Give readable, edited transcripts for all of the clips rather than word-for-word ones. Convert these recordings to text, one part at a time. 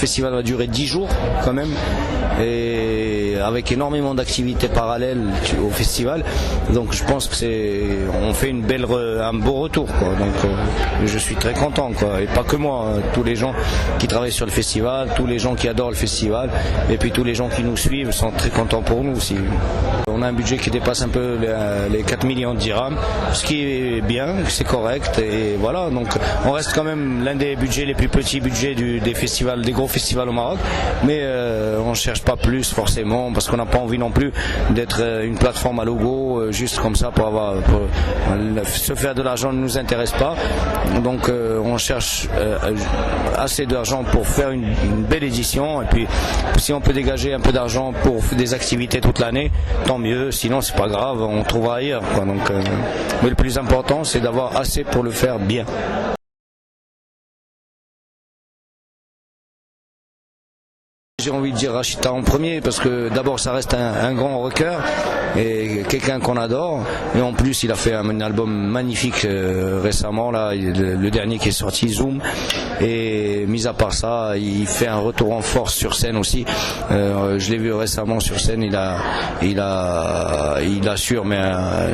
festival va durer 10 jours quand même, et avec énormément d'activités parallèles au festival. Donc je pense que on fait un beau retour, quoi. Donc je suis très content, quoi. Et pas que moi, tous les gens qui travaillent sur le festival, tous les gens qui adorent le festival, et puis tous les gens qui nous suivent sont très contents pour nous aussi. On a un budget qui dépasse un peu les 4 millions de dirhams, ce qui est bien, c'est correct, et voilà. Donc on reste quand même l'un des budgets les plus petits budgets des festivals, des gros festivals au Maroc, mais on ne cherche pas plus forcément, parce qu'on n'a pas envie non plus d'être une plateforme à logo juste comme ça pour se faire de l'argent ne nous intéresse pas. Donc on cherche assez d'argent pour faire une belle édition, et puis si on peut dégager un peu d'argent pour des activités toute l'année, tant mieux, sinon c'est pas grave, on trouvera ailleurs, quoi. Donc, mais le plus important c'est d'avoir assez pour le faire bien. J'ai envie de dire Rachita en premier, parce que d'abord ça reste un grand rocker et quelqu'un qu'on adore, et en plus il a fait un album magnifique récemment là, le dernier qui est sorti, Zoom, et mis à part ça il fait un retour en force sur scène aussi. Je l'ai vu récemment sur scène, il assure, mais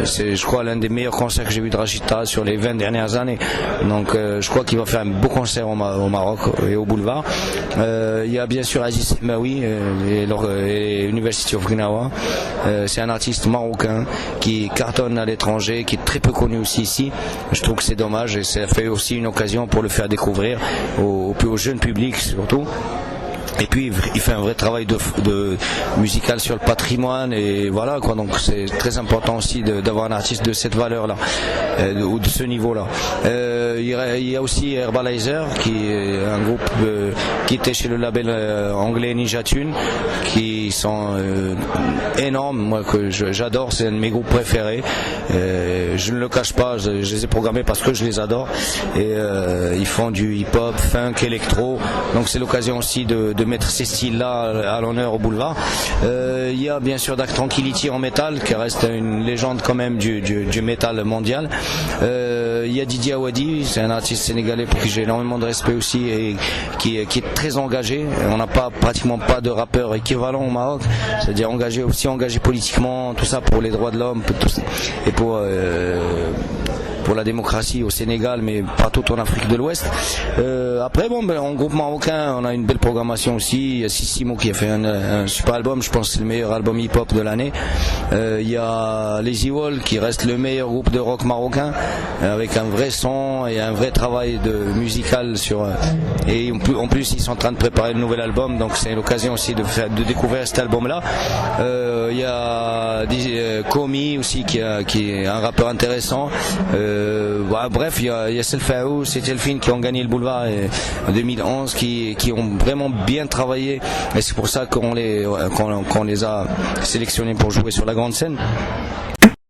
c'est, je crois, l'un des meilleurs concerts que j'ai vu de Rachita sur les 20 dernières années. Donc je crois qu'il va faire un beau concert au Maroc et au Boulevard. Il y a bien sûr Aziz Maoui et University of Gnawa. C'est un artiste marocain qui cartonne à l'étranger, qui est très peu connu aussi ici. Je trouve que c'est dommage, et ça fait aussi une occasion pour le faire découvrir au jeune public surtout. Et puis il fait un vrai travail de musical sur le patrimoine, et voilà, quoi. Donc c'est très important aussi d'avoir un artiste de cette valeur là, ou de ce niveau là. Il y a aussi Herbalizer, qui est un groupe qui était chez le label anglais Ninja Tune, qui sont énormes, moi que j'adore, c'est un de mes groupes préférés. Je ne le cache pas, je les ai programmés parce que je les adore, et ils font du hip-hop, funk, électro, donc c'est l'occasion aussi de mettre ces styles-là à l'honneur au Boulevard. Il y a bien sûr Dark Tranquillity en métal, qui reste une légende quand même du métal mondial. Il y a Didier Awadi, c'est un artiste sénégalais pour qui j'ai énormément de respect aussi, et qui est très engagé. On n'a pratiquement pas de rappeur équivalent au Maroc, c'est-à-dire engagé politiquement, tout ça pour les droits de l'homme, et pour la démocratie au Sénégal, mais partout en Afrique de l'Ouest. Après, en groupe marocain, on a une belle programmation aussi. Il y a Sissimo qui a fait un super album, je pense que c'est le meilleur album hip-hop de l'année. Il y a Les Iwol, qui reste le meilleur groupe de rock marocain, avec un vrai son et un vrai travail musical et en plus ils sont en train de préparer le nouvel album, donc c'est l'occasion aussi de découvrir cet album-là. Il y a Komi aussi, qui est un rappeur intéressant. Bref, il y a Selfaou, c'est Elfine qui ont gagné le Boulevard en 2011, qui ont vraiment bien travaillé, et c'est pour ça qu'on les a sélectionnés pour jouer sur la grande scène.